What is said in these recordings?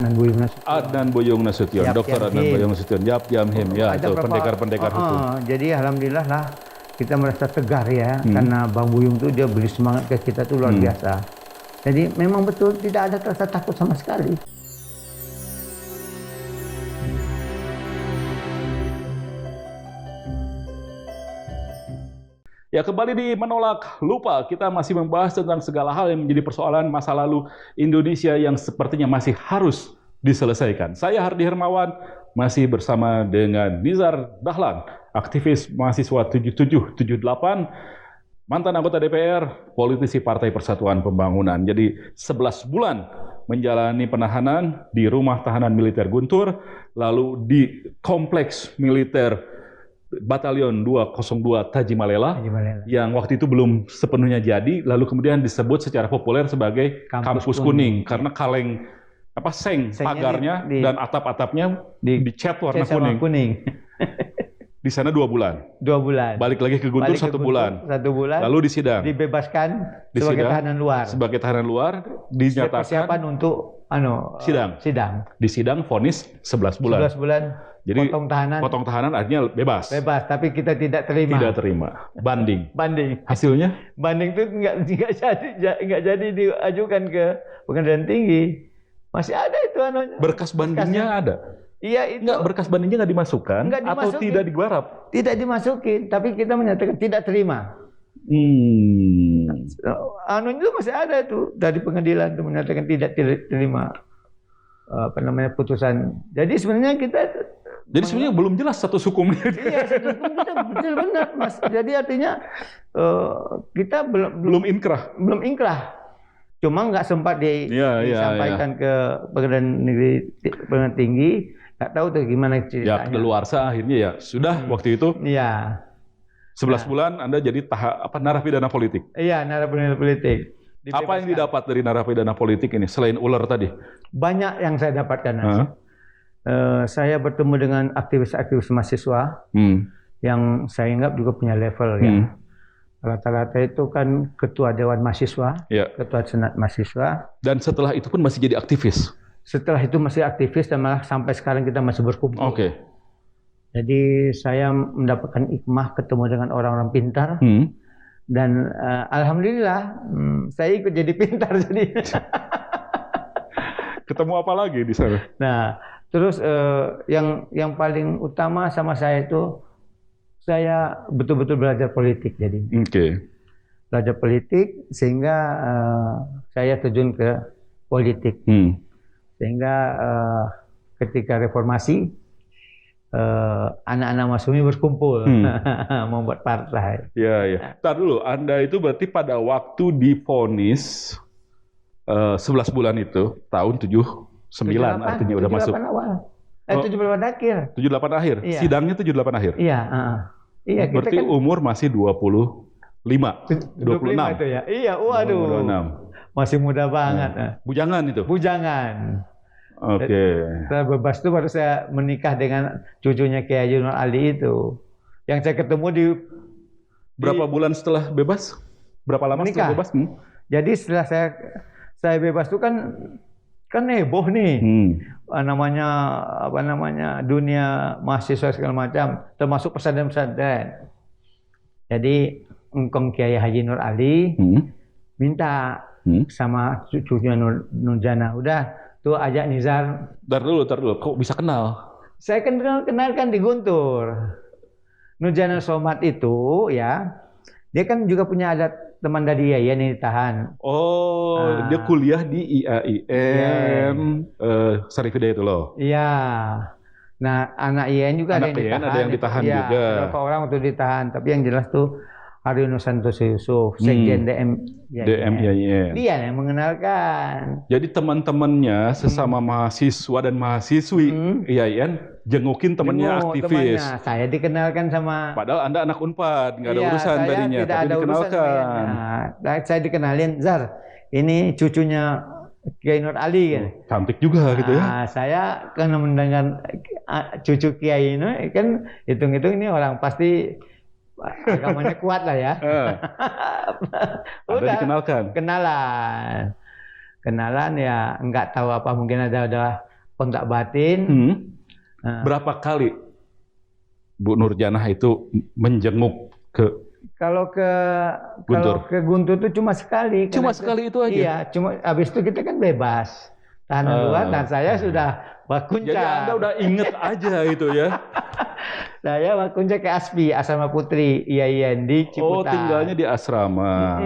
Adnan Buyung Nasution. Adnan Buyung Nasution, Yap Dr. Jam Adnan Him. Buyung Nasution, Yap Jam Him, ya, Ada itu berapa- pendekar-pendekar hukum. Jadi alhamdulillah lah kita merasa tegar ya, karena Bang Buyung tuh dia beri semangat ke kita tuh luar biasa. Jadi memang betul tidak ada rasa takut sama sekali. Ya, kembali di Menolak Lupa, kita masih membahas tentang segala hal yang menjadi persoalan masa lalu Indonesia yang sepertinya masih harus diselesaikan. Saya Hardi Hermawan, masih bersama dengan Nizar Dahlan, aktivis mahasiswa 7778, mantan anggota DPR, politisi Partai Persatuan Pembangunan. Jadi 11 bulan menjalani penahanan di rumah tahanan militer Guntur, lalu di kompleks militer Batalion 202 Tajimalela, yang waktu itu belum sepenuhnya jadi, lalu kemudian disebut secara populer sebagai Kampus Kuning, karena kaleng seng pagarnya dan atap-atapnya dicat warna kuning. Di sana 2 bulan. 2 bulan. Balik lagi ke Guntur 1 bulan. 1 bulan. Lalu disidang. Dibebaskan sebagai tahanan luar. Sebagai tahanan luar, dinyatakan persiapan untuk sidang. Disidang vonis 11 bulan. 11 bulan. Jadi potong tahanan artinya bebas. Bebas, tapi kita tidak terima. Tidak terima. Banding. Hasilnya? Banding itu nggak jadi diajukan ke Pengadilan Tinggi. Masih ada itu anunya. Berkas bandingnya ada. Iya itu. Enggak, berkas bandingnya nggak dimasukkan atau tidak digarap? Tidak dimasukin, tapi kita menyatakan tidak terima. Anunya itu masih ada itu dari pengadilan itu menyatakan tidak terima putusan. Jadi sebenarnya sebenarnya belum jelas status hukumnya. Iya, status hukum kita benar, Mas. Jadi artinya kita belum inkrah. Cuma nggak sempat disampaikan ke Pengadilan Negeri Pengadilan Tinggi. Nggak tahu tuh gimana ceritanya. Ya, kedaluarsa akhirnya ya sudah waktu itu. Iya. 11 bulan Anda jadi narapidana politik. Iya, narapidana politik. Apa yang didapat dari narapidana politik ini selain ular tadi? Banyak yang saya dapatkan. Saya bertemu dengan aktivis-aktivis mahasiswa yang saya anggap juga punya level ya. Rata-rata itu kan ketua Dewan Mahasiswa, ketua Senat Mahasiswa. Dan setelah itu pun masih jadi aktivis? Setelah itu masih aktivis dan malah sampai sekarang kita masih berkumpul. Oke. Jadi saya mendapatkan hikmah ketemu dengan orang-orang pintar. Dan alhamdulillah saya ikut jadi pintar jadi. Ketemu apa lagi di sana? Nah, terus yang paling utama sama saya itu saya betul-betul belajar politik jadi. Belajar politik sehingga saya terjun ke politik. Sehingga ketika reformasi anak-anak Masyumi berkumpul membuat partai. Ya. Ntar dulu, Anda itu berarti pada waktu divonis 11 bulan itu tahun 79 artinya udah masuk. 78 akhir. 78 akhir. Iya. Sidangnya 78 akhir. Iya, iya. Berarti kita kan umur masih 25, 26 itu ya. Iya, waduh. 26. Masih muda banget. Bujangan itu. Bujangan. Oke. Setelah bebas itu baru saya menikah dengan cucunya Kiai Haji Nur Ali itu. Yang saya ketemu di berapa bulan setelah bebas? Berapa lama menikah. Setelah bebas? Jadi setelah saya bebas itu kan heboh nih. Namanya dunia mahasiswa segala macam, termasuk pesantren-pesantren. Jadi engkong Kiai Haji Nur Ali minta sama cucunya Nurjana, udah tuh ajak Nizar. Tar dulu, kok bisa kenal? Saya kenalkan di Guntur. Nurjana Somad itu ya, dia kan juga punya adat teman dari Yayan yang ditahan. Dia kuliah di IAIN, Syarif Hidayat itu loh. Iya. Nah, anak IAIN juga ada yang ditahan. Juga. Beberapa orang waktu ditahan, tapi yang jelas tuh Haryono Santoso Yusuf, Sekjen DM IAIN. Dia yang mengenalkan. Jadi teman-temannya sesama mahasiswa dan mahasiswi IAIN jengukin temannya aktivis. Saya dikenalkan sama. Padahal Anda anak Unpad, nggak ada urusan tadinya, tidak tapi ada dikenalkan. Saya dikenalin, Zar, ini cucunya Kiai Nur Ali kan. Cantik juga gitu ya. Saya kan mendengar cucu Kiai ini kan hitung-hitung ini orang pasti agamanya kuat lah ya. Udah dikenalkan. Kenalan ya, nggak tahu apa mungkin ada kontak batin. Nah, Berapa kali Bu Nurjanah itu menjenguk ke kalau ke Guntur? Guntur itu cuma sekali. Cuma karena sekali itu aja? Iya, cuma habis itu kita kan bebas. Tahanan luar, dan saya sudah Jadi wakuncar. Anda udah inget aja itu ya? Saya wakuncar ke ASPI, Asrama Putri IAIN di Oh, Ciputat. tinggalnya di asrama.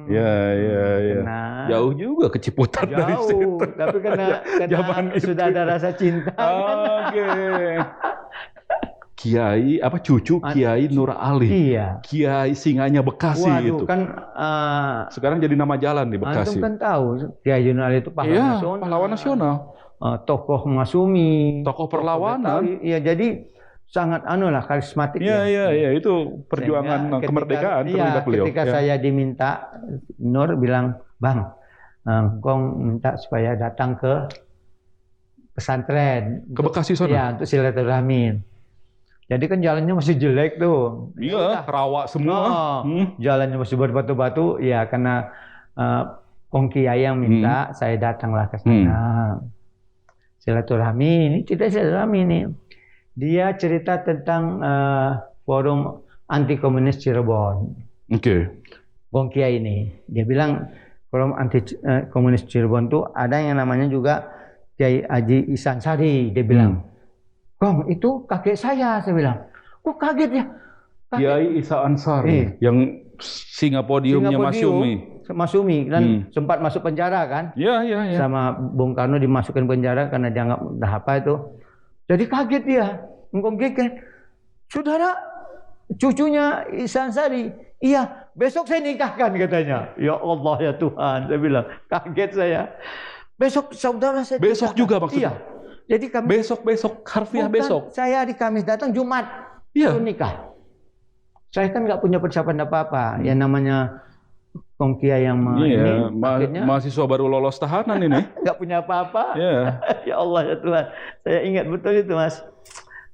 Ya. Karena Jauh juga ke Ciputat dari situ. jauh, tapi karena Zaman itu. sudah ada rasa cinta. Oke. Kiai cucu Kiai Nur Ali. Iya. Kiai Singanya Bekasi Waduh, itu. kan Sekarang jadi nama jalan di antum Bekasi. kan tahu Kiai Nur Ali itu pahlawan Iya, nasional. pahlawan nasional. Tokoh Masumi, Tokoh perlawanan. Betawi. Iya, jadi sangat karismatik. Iya, itu perjuangan Sehingga kemerdekaan terlibat beliau. Ketika saya diminta, Nur bilang, Bang, engkau minta supaya datang ke pesantren. Ke Bekasi sana? Iya, untuk silaturahmi. Jadi kan jalannya masih jelek tuh. Iya, rawa semua. Jalannya masih berbatu-batu, ya karena Kong Kiai yang minta, saya datanglah ke sana. Silaturahmi, ini cerita silaturahmi ini. Dia cerita tentang forum anti komunis Cirebon. Oke. Kong Kiai ini, dia bilang forum anti komunis Cirebon tuh ada yang namanya juga Kiai Haji Ihsan Sari. Dia bilang, Kong, itu kakek saya bilang. Kok kaget ya? Kiai Isa Ansari yang Singapodiumnya Masumi dan sempat masuk penjara kan? Iya. Sama Bung Karno dimasukin penjara karena dianggap dah apa itu. Jadi kaget dia. Engkong kaget. Saudara, cucunya Ihsan Sari. Iya, besok saya nikahkan katanya. Ya Allah ya Tuhan, saya bilang. Kaget saya. Besok saudara saya besok nikahkan. Juga maksudnya? Iya. Jadi kami besok harfiah besok. Saya di Kamis datang Jumat. Iya. Nikah. Saya kan nggak punya persiapan apa-apa. Yang namanya Kong Kiai yang ini mahasiswa baru lolos tahanan ini. Nggak punya apa-apa. Yeah. Ya Allah ya Tuhan. Saya ingat betul itu, Mas.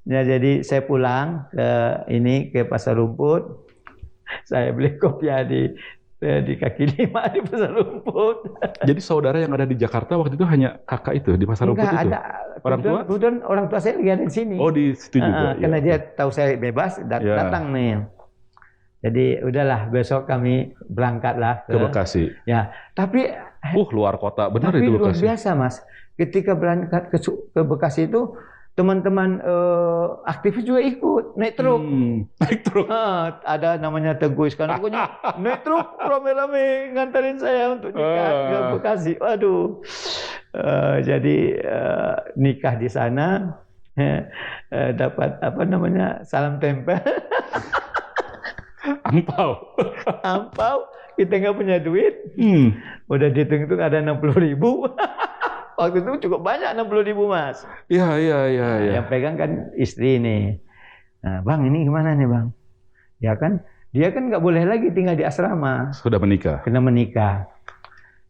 Ya, jadi saya pulang ke Pasar Rumput. Saya beli kopiah di kaki lima di Pasar Rumput. Jadi saudara yang ada di Jakarta waktu itu hanya kakak itu di Pasar Rumput itu? Ada. Orang tua? Kebetulan orang tua saya lagi ada di sini. Oh, di situ juga. Karena dia tahu saya bebas, datang nih. Jadi udahlah, besok kami berangkatlah ke Bekasi. Ya, tapi luar kota benar itu Bekasi. Luar biasa, Mas. Ketika berangkat ke Bekasi itu teman-teman aktivis juga ikut naik truk. Naik truk. Ada namanya Teguh Iskandar, pokoknya naik truk rame-rame nganterin saya untuk nikah ke Bekasi. Waduh. Jadi nikah di sana dapat salam tempel. Ampau, kita nggak punya duit. Udah dihitung-hitung ada 60.000. Waktu itu cukup banyak 60.000, Mas. Iya. Yang pegang kan istri nih. Nah, Bang, ini gimana nih, Bang? Ya kan, dia kan nggak boleh lagi tinggal di asrama. Sudah menikah. Kena menikah.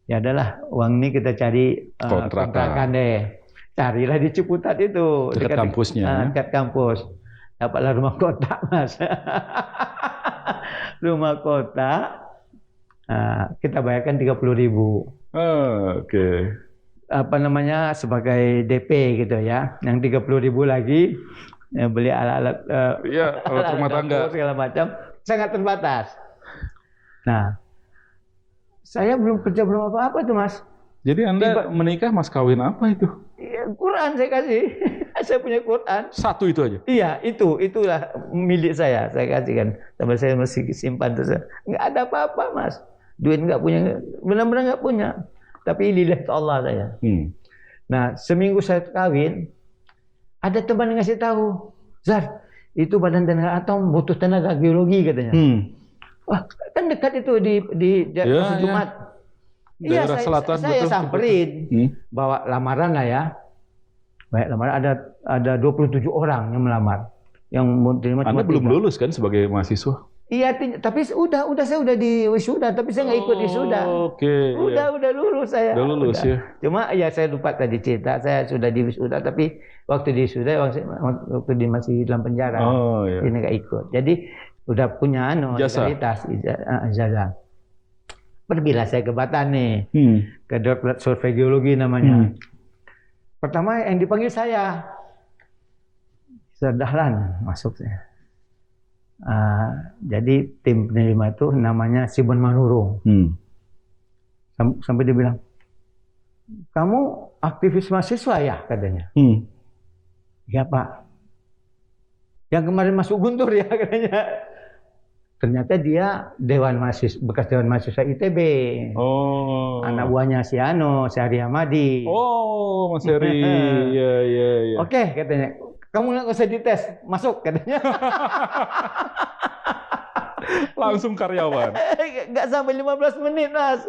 Ya adalah, uang ini kita cari kontrakan deh. Carilah di Ciputat itu. Dekat kampusnya. Dekat kampus. Dapatlah rumah kotak, Mas. Rumah kotak. Kita bayarkan 30.000. Oke. Sebagai DP gitu ya. Yang 30.000 lagi beli alat-alat alat rumah tangga segala macam, sangat terbatas. Nah, saya belum apa-apa tuh, Mas. Jadi Anda menikah mas kawin apa itu? Quran saya kasih. Saya punya Quran. Satu itu aja? Iya, itulah milik saya. Saya kasihkan. Sampai saya masih simpan terus. Nggak ada apa-apa, Mas. Duit nggak punya, benar-benar nggak punya. Tapi lillahi Allah saya. Nah, seminggu saya kawin, ada teman yang ngasih tahu, Zar, itu Badan Tenaga Atom butuh tenaga geologi katanya. Wah, kan dekat itu di Jumat. Iya, saya samperin, bawa lamaran lah ya. Baik, lamaran ada 27 orang yang melamar. Yang mau terima. Anda belum lulus kan sebagai mahasiswa? Iya, tapi saya udah di wisuda, tapi saya nggak ikut wisuda. Oke. Udah lulus saya. Udah lulus ya. Cuma ya saya lupa tadi cerita, saya sudah di wisuda, tapi waktu di wisuda waktu masih dalam penjara. Ini nggak ikut. Jadi udah punya legalitas ijazah. Pergilah saya ke Batam nih, ke Dokter Survei Geologi namanya. Pertama yang dipanggil saya, Dahlan masuk saya. Jadi tim penerima itu namanya Simon Manurung. Sampai dia bilang, kamu aktivis mahasiswa ya, katanya. Ya Pak. Yang kemarin masuk Guntur ya, katanya. Ternyata dia bekas Dewan Mahasiswa ITB. Oh. Anak buahnya si Ari Hamadi. Oh, Mas Heri. Ya. Oke, katanya. Kamu nggak usah dites, masuk, katanya. Langsung karyawan. Nggak sampai 15 menit, Mas.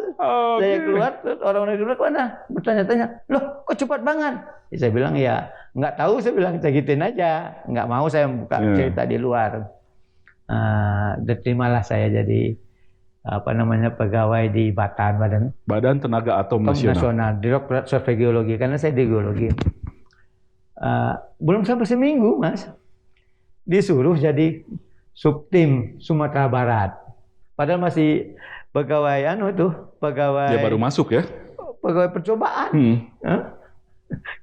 Saya keluar, terus orang-orang di luar mana? Bertanya-tanya, loh kok cepat banget? Saya bilang, ya nggak tahu, saya bilang, saya gituin aja. Nggak mau saya buka cerita di luar. Terimalah saya jadi pegawai di Badan Tenaga Atom Nasional. Direktorat Survei Geologi, karena saya di geologi. Belum sampai seminggu, Mas, disuruh jadi subtim Sumatera Barat. Padahal masih pegawai pegawai. Dia baru masuk ya? Pegawai percobaan.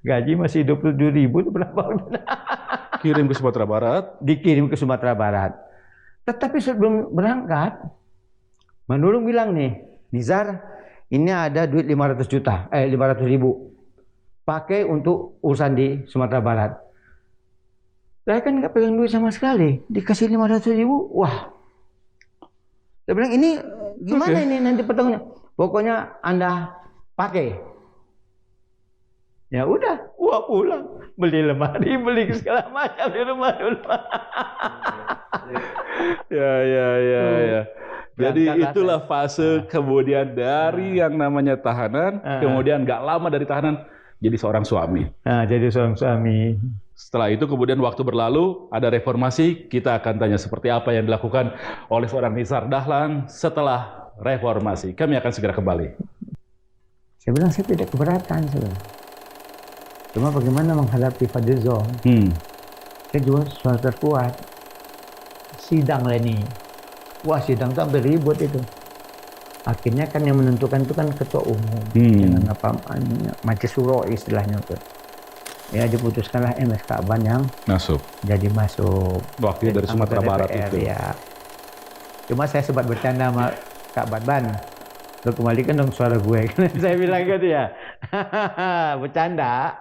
Gaji masih 27.000 itu berapa? Kirim ke Sumatera Barat. Dikirim ke Sumatera Barat. Tetapi sebelum berangkat, Manurung bilang nih, Nizar, ini ada duit 500.000. Pakai untuk urusan di Sumatera Barat. Saya kan nggak pegang duit sama sekali. Dikasih 500.000, wah. Saya bilang, ini gimana ini nanti potongnya? Pokoknya Anda pakai. Ya udah, gua pulang. Beli lemari, beli segala macam di rumah dulu. Ya. Jadi itulah fase kemudian dari yang namanya tahanan, kemudian nggak lama dari tahanan jadi seorang suami. Jadi seorang suami. Setelah itu kemudian waktu berlalu, ada reformasi, kita akan tanya seperti apa yang dilakukan oleh seorang Nizar Dahlan setelah reformasi. Kami akan segera kembali. Saya bilang saya tidak keberatan. Cuma bagaimana menghadapi Fadlizon? Saya juga suara terkuat. Sidang lah ini. Wah, sidang itu hampir ribut itu. Akhirnya kan yang menentukan itu kan ketua umum. Dengan majelis syuro istilahnya itu. Ya diputuskanlah MS Ka'ban yang jadi masuk. Waktu dari Sumatera Barat itu. Ya. Cuma saya sempat bercanda sama Kak Badban. Lo kembalikan dong suara gue. Saya bilang gitu ya. Bercanda.